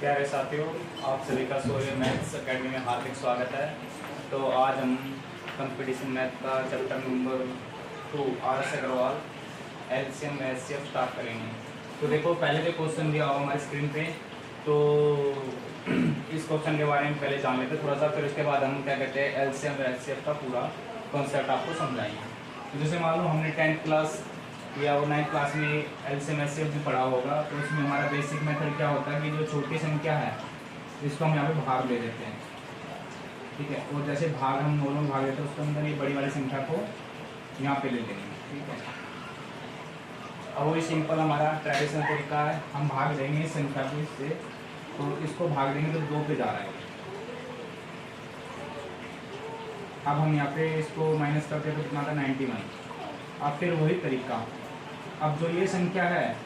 प्यारे साथियों, आप सभी का सूर्य मैथ्स एकेडमी में हार्दिक स्वागत है। तो आज हम कंपटीशन मैथ का chapter number 2 RS Agarwal LCM HCF start करेंगे। तो देखो, पहले जो क्वेश्चन दिया हुआ हमारी स्क्रीन पे, तो इस क्वेश्चन के बारे में पहले जान लेते थोड़ा सा, फिर उसके बाद हम क्या कहते हैं LCM HCF का पूरा कॉन्सेप्ट आपको समझाएंगे। तो जैसे मान लो हमने 10th क्लास या वो 9th क्लास में LCM HCF भी पढ़ा होगा, तो उसमें हमारा बेसिक मेथड क्या होता है कि जो छोटी संख्या है इसको हम यहाँ पे भाग ले देते हैं, ठीक है। और जैसे भाग हम नॉर्मल भाग लेते हैं उसके अंदर ये बड़ी वाली संख्या को यहाँ पे ले लेंगे, ठीक है। अब वही सिंपल हमारा ट्रेडिशनल तरीका है, हम भाग देंगे इस संख्या को इससे, तो इसको भाग देंगे तो 2 पे जा रहा है। अब हम यहाँ पे इसको माइनस करते हैं तो कितना था 91। अब फिर वही तरीका, अब जो ये संख्या है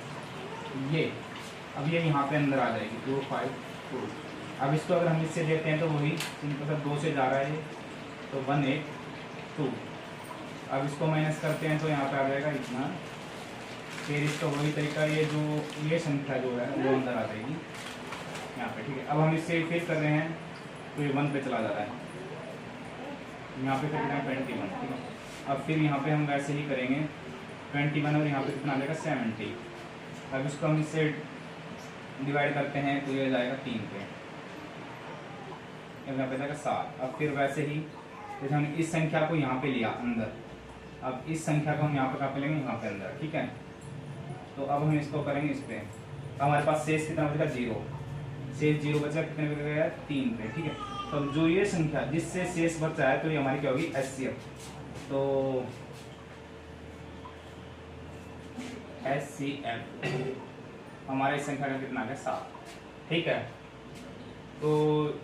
ये, अब ये यहाँ पे अंदर आ जाएगी 252। अब इसको अगर हम इससे देते हैं तो वही सिंपल सा 2 से जा रहा है ये, तो 182। अब इसको माइनस करते हैं तो यहाँ पे आ जाएगा इतना। फिर इसका वही तरीका, ये जो ये संख्या जो है वो अंदर आ जाएगी यहाँ पे, ठीक है। अब हम इससे फिर कर रहे हैं तो ये 1 पे चला जा रहा है, यहाँ पे कितना 21, ठीक है। अब फिर यहाँ पे हम वैसे ही करेंगे 21 और यहाँ पे कितना आ जाएगा 70। अब इसको हम इससे डिवाइड करते हैं तो ये जाएगा 3 पे, यहाँ पे जाएगा 7। अब फिर वैसे ही जैसे हमने इस संख्या को यहाँ पे लिया अंदर, अब इस संख्या को हम यहाँ पे कहाँ पे लेंगे, यहाँ पे अंदर, ठीक है। तो अब हम इसको करेंगे इस पे, हमारे पास शेष कितना बचेगा 0, शेष 0 बचा, कितने पे गया 3 पे, ठीक है। तो जो ये संख्या जिससे शेष बचा है तो ये हमारी क्या होगी HCF। तो HCF हमारे इस संख्या का कितना आ गया 7, ठीक है। तो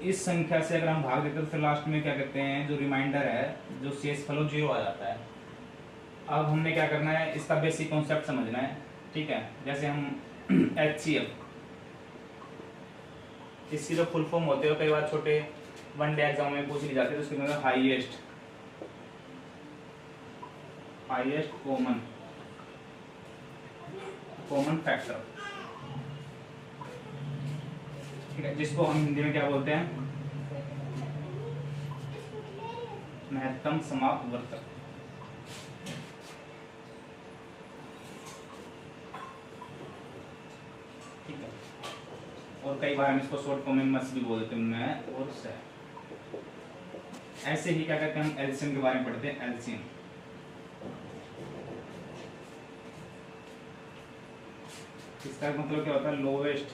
इस संख्या से अगर हम भाग देते हैं तो फिर लास्ट में क्या कहते हैं, जो रिमाइंडर है, जो शेष फल 0 आ जाता है। अब हमने क्या करना है, इसका बेसिक कॉन्सेप्ट समझना है, ठीक है। जैसे हम HCF, इसकी जो फुल फॉर्म होते हो कई बार छोटे वनडे एग्जाम में पूछ ली जाती है, तो उसके अंदर हाईएस्ट कॉमन फैक्टर, ठीक है, जिसको हम हिंदी में क्या बोलते हैं, महत्तम समापवर्तक, ठीक है। और कई बार हम इसको शॉर्ट फॉर्म में मस भी बोल देते हैं, मैं और से। ऐसे ही क्या कहते हैं, हम एलसीएम के बारे में पढ़ते हैं। एलसीएम इसका मतलब क्या होता है, लोवेस्ट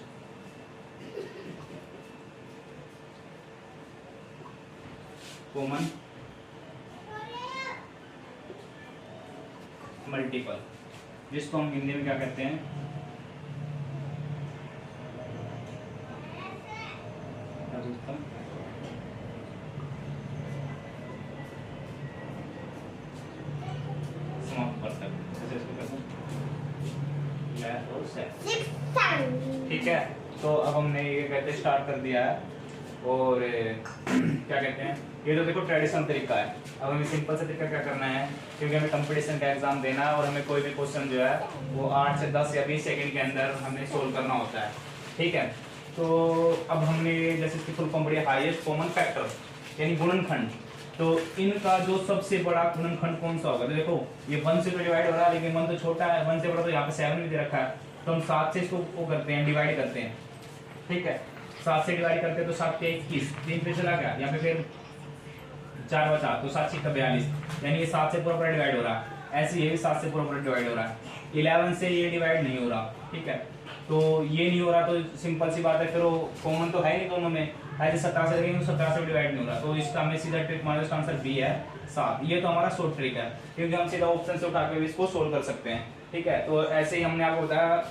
कॉमन मल्टीपल, जिसको हम हिंदी में क्या कहते हैं, ठीक है। तो अब हमने ये कहते स्टार्ट कर दिया है, और क्या कहते हैं, ये तो देखो ट्रेडिशनल तरीका है। अब हमें सिंपल सा तरीका क्या करना है, क्योंकि हमें कंपटीशन का एग्जाम देना है और हमें कोई भी क्वेश्चन जो है वो 8 से 10 या 20 सेकंड के अंदर हमें सोल्व करना होता है, ठीक है। तो अब हमने जैसे इसकी फुल फॉर्म पढ़ी, हाईएस्ट कॉमन फैक्टर यानी गुणनखंड। तो इनका जो सबसे बड़ा गुणनखंड कौन सा होगा, तो देखो ये 1 से तो डिवाइड हो रहा है, लेकिन 1 तो छोटा है, 1 से बड़ा तो यहाँ पे 7 भी दे रखा है, तो हम 7 से इसको वो करते हैं, डिवाइड करते हैं, ठीक है। 7 से डिवाइड करते हैं तो 7 के 21, 3 पे चला गया, यहाँ पे फिर 4 बचा, तो 7 6 42, यानी ये 7 से पूरा डिवाइड हो रहा है। ऐसे ये भी 7 से पूरा डिवाइड हो रहा है। 11 से ये डिवाइड नहीं हो रहा, ठीक है। तो ये नहीं हो रहा तो सिंपल सी बात है, फिर वो कॉमन तो है नहीं दोनों में, ऐसे 17 से देखेंगे तो 17 से डिवाइड नहीं हो रहा, तो इसका हमें सीधा ट्रिक माना, इसका आंसर बी है 7। ये तो हमारा शॉर्ट ट्रिक है, क्योंकि हम सीधा ऑप्शन से उठा के भी इसको सोल्व कर सकते हैं, ठीक है। तो ऐसे ही हमने आपको बताया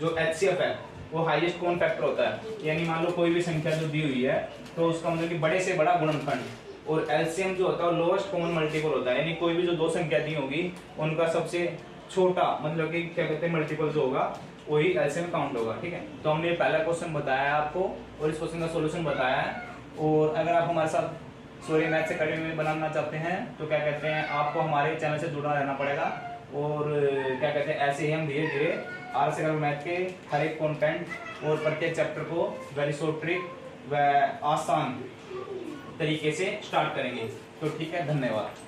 जो HCF है वो हाईएस्ट कॉमन फैक्टर होता है, यानी मान लो कोई भी संख्या जो दी हुई है तो उसका मतलब कि बड़े से बड़ा गुणनखंड, और LCM जो होता है वो लोएस्ट कॉमन मल्टीपल होता है, यानी कोई भी जो 2 संख्या दी होगी उनका सबसे छोटा मतलब कि क्या कहते हैं मल्टीपल जो होगा वही LCM काउंट होगा, ठीक है। तो हमने पहला क्वेश्चन बताया आपको और इस क्वेश्चन का सॉल्यूशन बताया है। और अगर आप हमारे साथ सूर्य मैथ्स एकेडमी में बनाना चाहते हैं तो क्या कहते हैं, आपको हमारे चैनल से जुड़ा रहना पड़ेगा। और क्या कहते हैं, ऐसे ही हम धीरे धीरे आर से मैथ के हर एक कंटेंट और प्रत्येक चैप्टर को वेरी शॉर्ट ट्रिक व आसान तरीके से स्टार्ट करेंगे। तो ठीक है, धन्यवाद।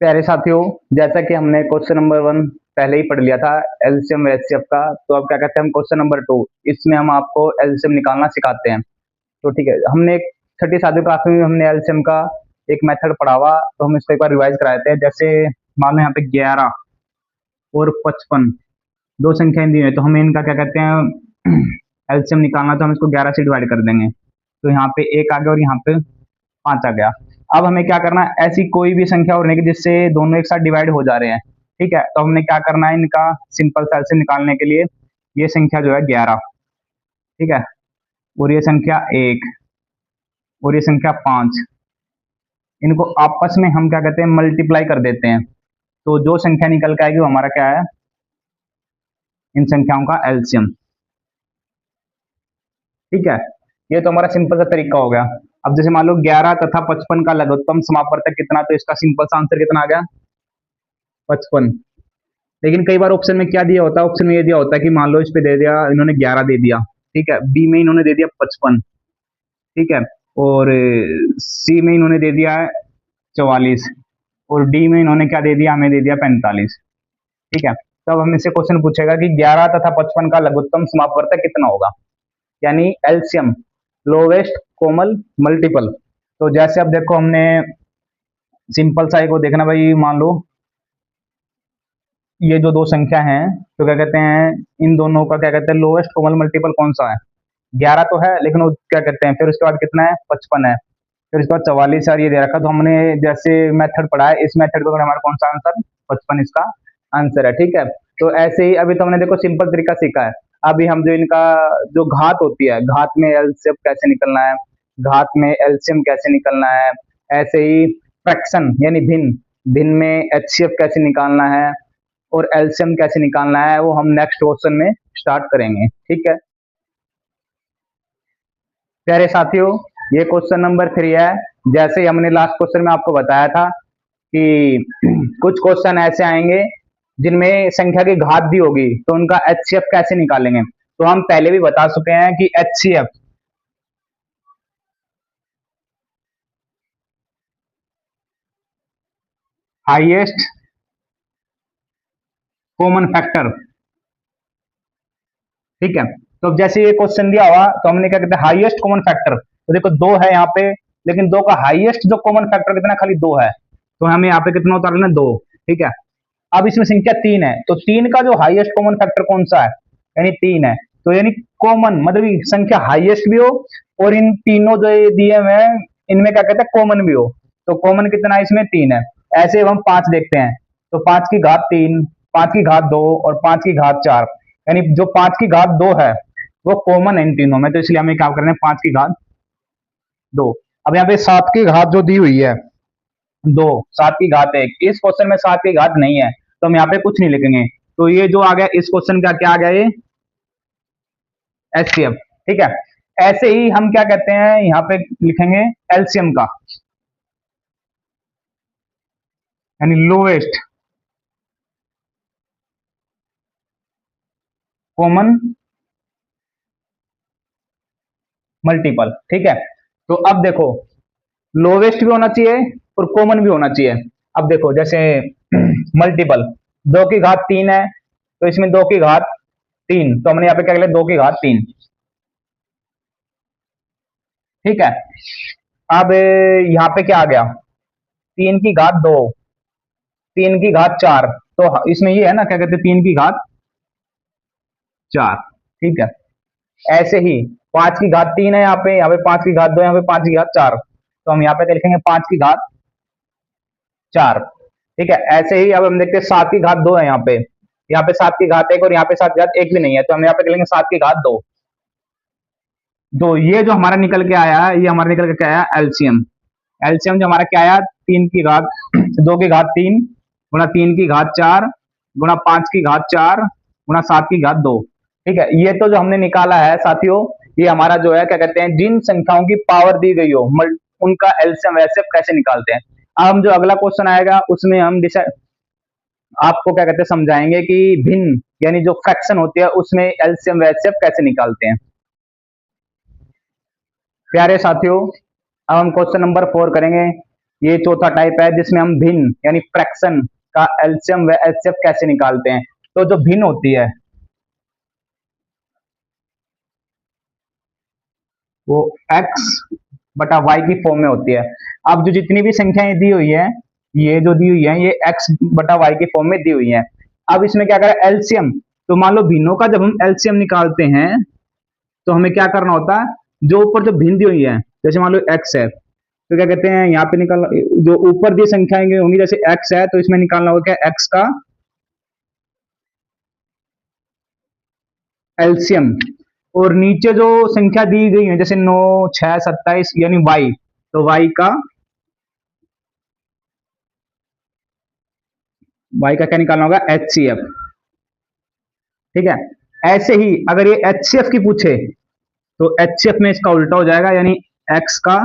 प्यारे साथियों, जैसा कि हमने क्वेश्चन नंबर 1 पहले ही पढ़ लिया था एलसीएम एचसीएफ का, तो अब क्या कहते हैं हम क्वेश्चन नंबर 2, इसमें हम आपको एलसीएम निकालना सिखाते हैं। तो ठीक है, हमने छठी सातवीं क्लास में हमने एलसीएम का एक मेथड पढ़ा हुआ, तो हम इसको एक बार रिवाइज कराते हैं। जैसे मान लो यहाँ पे 11 और 55 दो संख्याएं दी हुई है, तो हमें इनका क्या कहते हैं एलसीएम निकालना, तो हम इसको 11 से डिवाइड कर देंगे, तो यहाँ पे 1 आ गया और यहाँ पे 5 आ गया। अब हमें क्या करना है, ऐसी कोई भी संख्या होने की जिससे दोनों एक साथ डिवाइड हो जा रहे हैं, ठीक है। तो हमने क्या करना है, इनका सिंपल सा एलसीएम निकालने के लिए ये संख्या जो है 11, ठीक है, और ये संख्या 1 और ये संख्या 5, इनको आपस में हम क्या कहते हैं मल्टीप्लाई कर देते हैं, तो जो संख्या निकल के आएगी वो हमारा क्या है, इन संख्याओं का एलसीएम, ठीक है। ये तो हमारा सिंपल सा तरीका हो गया। अब जैसे मान लो 11 तथा 55 का लघुत्तम समापवर्तक कितना, तो इसका सिंपल सा आंसर कितना आ गया, 55। लेकिन कई बार ऑप्शन में क्या दिया होता है, ऑप्शन में ये दिया होता है कि मान लो इस पे दे दिया इन्होंने 11 दे दिया, ठीक है, बी में इन्होंने दे दिया 55, ठीक है, और सी में इन्होंने दे दिया है 44, और डी में इन्होंने क्या दे दिया, हमें दे दिया 45, ठीक है। तब हम इससे क्वेश्चन पूछेगा कि 11 तथा 55 का लघुत्तम समापवर्तक कितना होगा, यानी एलसीएम, लोवेस्ट कॉमन मल्टीपल। तो जैसे अब देखो हमने सिंपल सा एक वो देखना भाई, मान लो ये जो दो संख्या हैं, तो क्या कहते हैं इन दोनों का क्या कहते हैं लोवेस्ट कॉमन मल्टीपल कौन सा है, 11 तो है, लेकिन वो क्या कहते हैं फिर उसके बाद कितना है 55 है, फिर उसके बाद 44 है, ये दे रखा। तो हमने जैसे मेथड पढ़ा है, इस मेथड को हमारा कौन सा आंसर 55 इसका आंसर है, ठीक है। तो ऐसे ही अभी तो हमने देखो सिंपल तरीका सीखा है। अभी हम जो इनका जो घात होती है, घात में एलसीएम कैसे निकलना है, घात में एलसीएम कैसे निकलना है, ऐसे ही फ्रैक्शन यानी भिन्न, भिन्न में एचसीएफ कैसे निकालना है और एलसीएम कैसे निकालना है, वो हम नेक्स्ट क्वेश्चन में स्टार्ट करेंगे, ठीक है। प्यारे साथियों, ये क्वेश्चन नंबर 3 है। जैसे ही हमने लास्ट क्वेश्चन में आपको बताया था कि कुछ क्वेश्चन ऐसे आएंगे जिनमें संख्या की घात दी होगी, तो उनका एचसीएफ कैसे निकालेंगे। तो हम पहले भी बता चुके हैं कि एचसीएफ हाईएस्ट कॉमन फैक्टर, ठीक है। तो जैसे ये क्वेश्चन दिया हुआ, तो हमने क्या कहते हैं हाईएस्ट कॉमन फैक्टर, तो देखो 2 है यहाँ पे, लेकिन 2 का हाईएस्ट जो कॉमन फैक्टर कितना, खाली 2 है, तो हमें यहाँ पे कितना उतारना है 2, ठीक है। अब इसमें संख्या 3 है, तो 3 का जो हाईएस्ट कॉमन फैक्टर कौन सा है, यानी 3 है, तो यानी कॉमन मतलब संख्या हाईएस्ट भी हो और इन तीनों जो दिए हुए हैं इनमें क्या कहते हैं कॉमन भी हो, तो कॉमन कितना है इसमें 3 है। ऐसे हम 5 देखते हैं, तो 5 की घात 3, 5 की घात 2 और 5 की घात 4, यानी जो 5 की घात 2 है वो कॉमन है इन तीनों में, तो इसलिए हमें क्या करना है 5 की घात 2। अब यहाँ पे 7 की घात जो दी हुई है 2, 7 की घात 1, इस क्वेश्चन में 7 की घात नहीं है, तो हम यहाँ पे कुछ नहीं लिखेंगे, तो ये जो आ गया इस क्वेश्चन का क्या आ गया, ये एचसीएफ, ठीक है। ऐसे ही हम क्या कहते हैं यहाँ पे लिखेंगे एलसीएम का, यानी लोवेस्ट कॉमन मल्टीपल, ठीक है। तो अब देखो लोवेस्ट भी होना चाहिए और कॉमन भी होना चाहिए। अब देखो जैसे मल्टीपल 2 की घात 3 है, तो इसमें 2 की घात 3, तो हमने यहाँ पे क्या लिया 2 की घात 3, ठीक है। अब यहाँ पे क्या आ गया 3 की घात 2, 3 की घात 4, तो इसमें ये है ना क्या कहते हैं 3 की घात 4, ठीक है। ऐसे ही 5 की घात 3 है यहाँ पे 5 की घात 2, यहाँ पे 5 की घात 4, तो हम यहाँ पे लिखेंगे 5 की घात 4, ठीक है। ऐसे ही अब हम देखते हैं 7 की घात 2 है यहाँ पे 7 की घात 1 और यहाँ पे 7 की घात 1 भी नहीं है, तो हम यहाँ पे लिखेंगे 7 की घात 2। तो ये जो हमारा निकल के आया है, ये हमारा निकल के क्या आया एलसीएम, एलसीएम जो हमारा क्या आया 3 की घात 2 की घात 3 गुणा 3 की घात 4 गुणा 5 की घात 4 गुणा 7 की घात 2, ठीक है। ये तो जो हमने निकाला है साथियों, ये हमारा जो है क्या कहते हैं, जिन संख्याओं की पावर दी गई हो उनका एलसीएम एचसीएफ कैसे निकालते हैं। अब हम जो अगला क्वेश्चन आएगा उसमें हम आपको क्या कहते हैं समझाएंगे कि भिन्न यानी जो फ्रैक्शन होती है उसमें एलसीएम एचसीएफ कैसे निकालते हैं। प्यारे साथियों, अब हम क्वेश्चन नंबर 4 करेंगे। ये चौथा टाइप है जिसमें हम भिन्न यानी फ्रैक्शन का एलसीएम व एचसीएफ कैसे निकालते हैं। तो जो भिन्न होती है वो x बटा y की फॉर्म में होती है। अब जो जितनी भी संख्याएं दी हुई है, ये जो दी हुई है ये x बटा y की फॉर्म में दी हुई है। अब इसमें क्या करें एलसीएम, तो मान लो भिन्नों का जब हम एलसीएम निकालते हैं तो हमें क्या करना होता है, जो ऊपर जो भिन्न दी हुई है जैसे मान लो x है तो क्या कहते हैं यहाँ पे निकालना, जो ऊपर दी संख्याएं होंगी जैसे x है तो इसमें निकालना होगा क्या x का एलसीएम, और नीचे जो संख्या दी गई है जैसे 9 6 27 यानी y, तो y का क्या निकालना होगा HCF। ठीक है, ऐसे ही अगर ये HCF की पूछे तो HCF में इसका उल्टा हो जाएगा यानी x का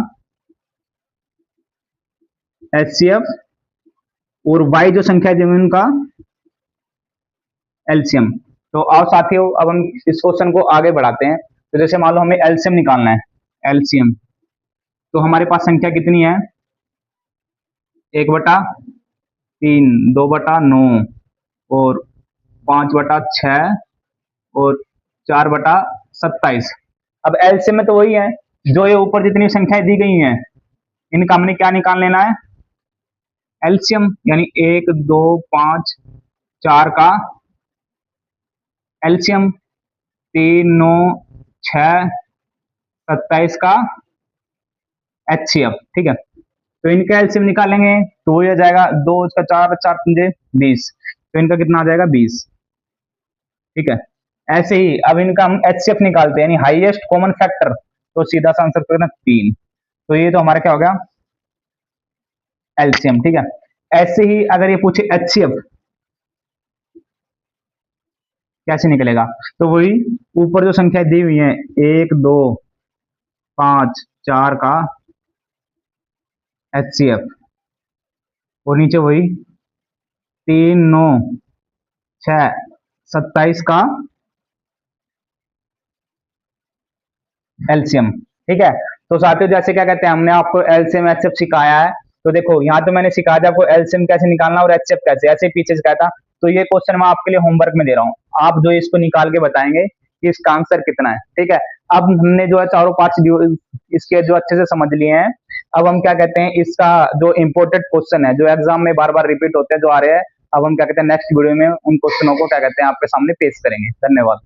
HCF और y जो संख्या दी उनका एलसीएम। तो आओ साथियों अब हम इस क्वेश्चन को आगे बढ़ाते हैं। तो जैसे मान लो हमें एलसीएम निकालना है, एलसीएम तो हमारे पास संख्या कितनी है 1/3 2/9 और 5/6 और 4/27। अब एलसीएम में तो वही है, जो ये ऊपर जितनी संख्याएं दी गई हैं इनका हमने क्या निकाल लेना है एलसीएम, यानी 1 2 5 4 का एलसीएम, 3 9 6 27 का एचसीएफ। ठीक है, तो इनका एलसीएम निकालेंगे तो वो आ जाएगा 2 इसका 4 4 पंजे 20, तो इनका कितना आ जाएगा 20। ठीक है, ऐसे ही अब इनका हम एचसीएफ निकालते हैं यानी हाईएस्ट कॉमन फैक्टर, तो सीधा सा आंसर करना 3। तो ये तो हमारा क्या हो गया एलसीएम। ठीक है, ऐसे ही अगर ये पूछे एचसीएफ कैसे निकलेगा, तो वही ऊपर जो संख्या दी हुई है 1 2 5 4 का एचसीएफ और नीचे वही 3 9 6 27 का एलसीएम। ठीक है, तो साथियों जैसे क्या कहते हैं हमने आपको एलसीएम एचसीएफ सिखाया है, तो देखो यहाँ तो मैंने सिखाया था आपको एलसीएम कैसे निकालना और एचसीएफ कैसे, ऐसे पीछे सिखाया था। तो ये क्वेश्चन मैं आपके लिए होमवर्क में दे रहा हूँ, आप जो इसको निकाल के बताएंगे कि इसका आंसर कितना है। ठीक है, अब हमने जो है चारों पांच इसके जो अच्छे से समझ लिए हैं, अब हम क्या कहते हैं इसका जो इम्पोर्टेंट क्वेश्चन है जो एग्जाम में बार बार रिपीट होते हैं जो आ रहे हैं, अब हम क्या कहते हैं नेक्स्ट वीडियो में उन क्वेश्चनों को क्या कहते हैं आपके सामने पेश करेंगे। धन्यवाद।